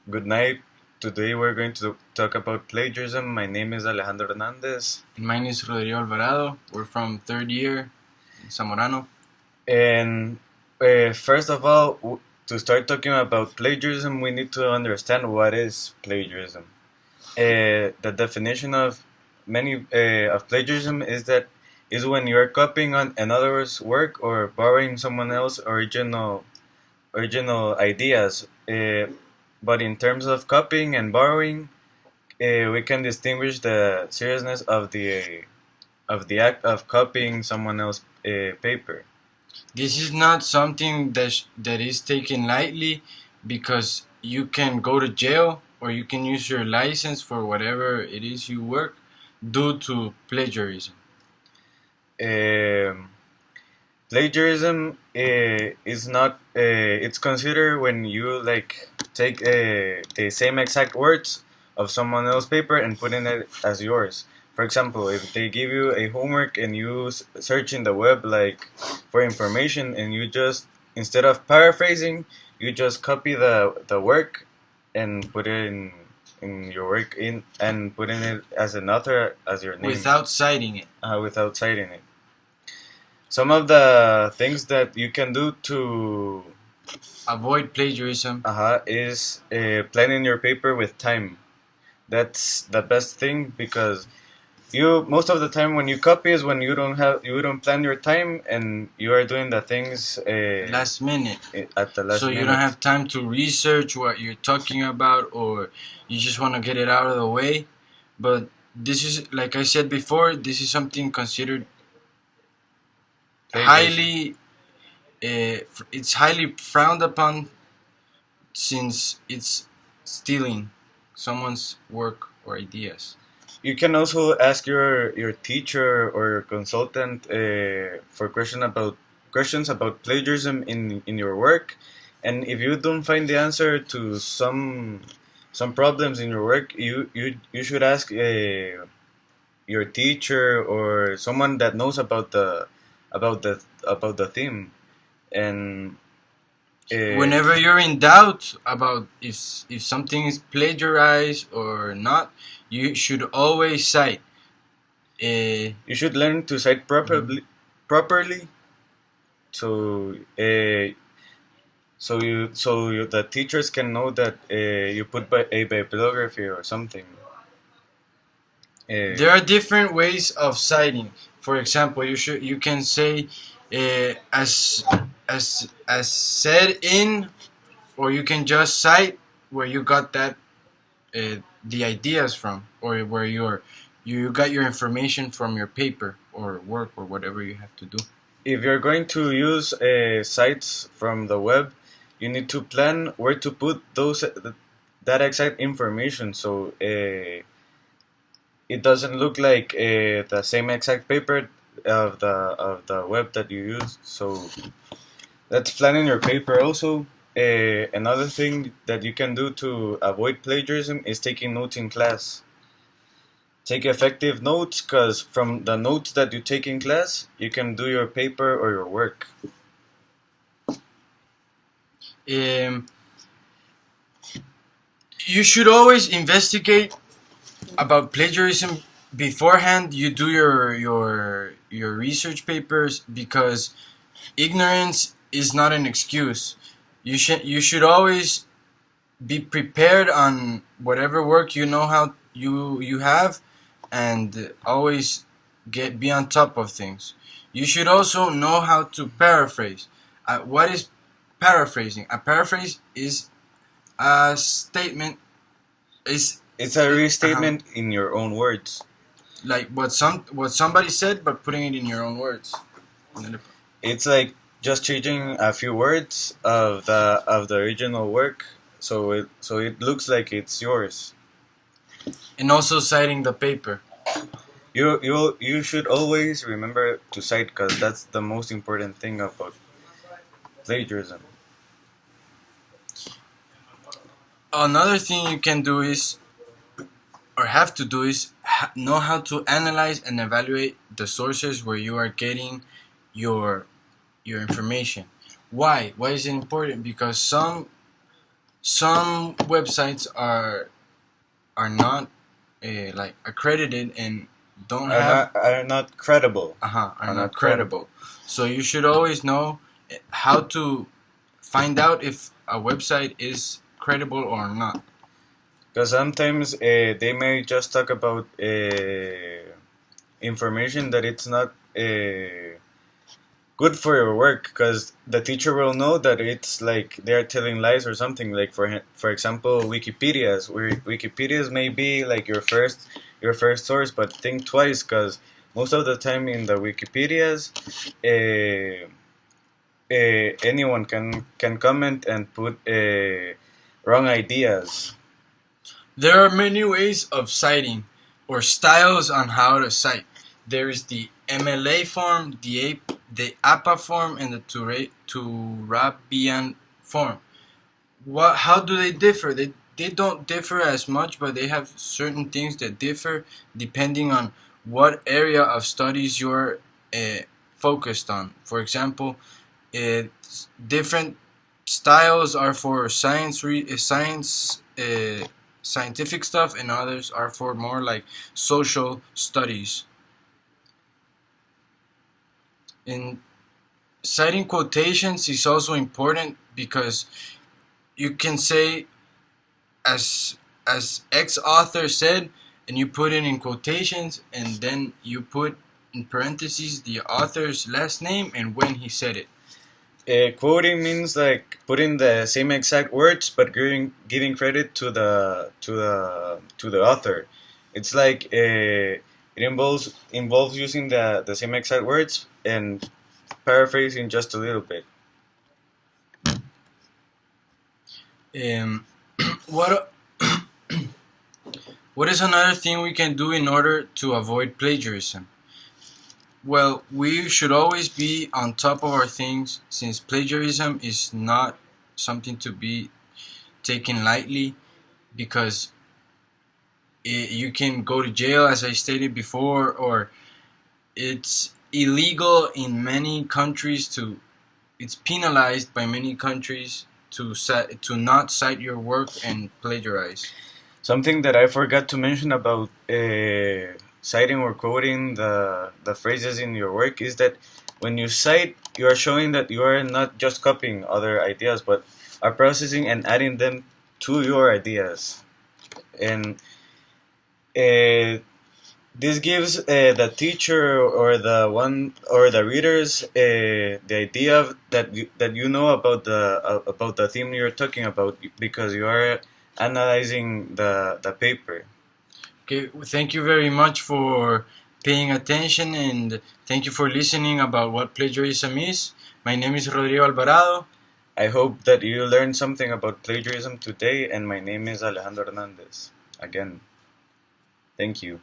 Good night. Today we're going to talk about plagiarism. My name is Alejandro Hernandez. And mine is Rodrigo Alvarado. We're from third year in Zamorano. And first of all, to start talking about plagiarism, we need to understand what is plagiarism. The definition of many of plagiarism is when you are copying on another's work or borrowing someone else's original ideas. But in terms of copying and borrowing, we can distinguish the seriousness of the act of copying someone else's paper. This is not something that is taken lightly, because you can go to jail or you can use your license for whatever it is you work due to plagiarism. Plagiarism is not. It's considered when you take the same exact words of someone else's paper and put in it as yours. For example, if they give you a homework and you search in the web for information, and you just, instead of paraphrasing, you just copy the work and put it in your work and put in it as an author as your name Without citing it. Without citing it. Some of the things that you can do to avoid plagiarism is planning your paper with time. That's the best thing, because most of the time when you copy is when you don't plan your time and you are doing the things last minute. At the last so minute. You don't have time to research what you're talking about, or you just want to get it out of the way. But this is, like I said before, this is something considered highly it's highly frowned upon, since it's stealing someone's work or ideas. You can also ask your teacher or your consultant for questions about plagiarism in your work, and if you don't find the answer to some problems in your work, you should ask your teacher or someone that knows about the theme. And whenever you're in doubt about if something is plagiarized or not, you should always cite. You should learn to cite properly, so the teachers can know that you put a bibliography or something. There are different ways of citing. For example, you can say as said in, or you can just cite where you got that the ideas from, or where you got your information from your paper or work or whatever you have to do. If you're going to use sites from the web, you need to plan where to put that exact information, so it doesn't look like the same exact paper of the web that you use. So that's planning your paper. Also, another thing that you can do to avoid plagiarism is taking notes in class. Take effective notes, because from the notes that you take in class, you can do your paper or your work. You should always investigate about plagiarism beforehand. You do your research papers, because ignorance is not an excuse. You should always be prepared on whatever work you know how you have, and always be on top of things. You should also know how to paraphrase. What is paraphrasing? A paraphrase is a statement. It's a restatement in your own words. Like what somebody said, but putting it in your own words. It's like just changing a few words of the original work, so it looks like it's yours. And also citing the paper. You should always remember to cite, because that's the most important thing about plagiarism. Another thing you can do is, or have to do, is know how to analyze and evaluate the sources where you are getting your information. Why? Why is it important? Because some some websites are not like accredited and don't have are not credible. are not credible. So you should always know how to find out if a website is credible or not. Because sometimes they may just talk about information that it's not good for your work, because the teacher will know that it's like they're telling lies or something. Like for example, Wikipedia's may be like your first source, but think twice, because most of the time in the Wikipedias, anyone can comment and put wrong ideas. There are many ways of citing or styles on how to cite. There is the MLA form, the APA form, and the Turabian form. How do they differ? They don't differ as much, but they have certain things that differ depending on what area of studies you're focused on. For example, different styles are for scientific stuff, and others are for more like social studies. In citing quotations is also important because you can say as X author said, and you put it in quotations, and then you put in parentheses the author's last name and when he said it. Quoting means like putting the same exact words, but giving credit to the author. It's like it involves using the same exact words and paraphrasing just a little bit. What what is another thing we can do in order to avoid plagiarism? Well, we should always be on top of our things, since plagiarism is not something to be taken lightly, because you can go to jail, as I stated before, or it's illegal in many countries it's penalized by many countries to not cite your work and plagiarize. Something that I forgot to mention about citing or quoting the phrases in your work is that when you cite, you are showing that you are not just copying other ideas, but are processing and adding them to your ideas. And this gives the teacher or the readers the idea that you know about the theme you're talking about, because you are analyzing the paper. Okay, thank you very much for paying attention, and thank you for listening about what plagiarism is. My name is Rodrigo Alvarado. I hope that you learned something about plagiarism today, and my name is Alejandro Hernandez. Again, thank you.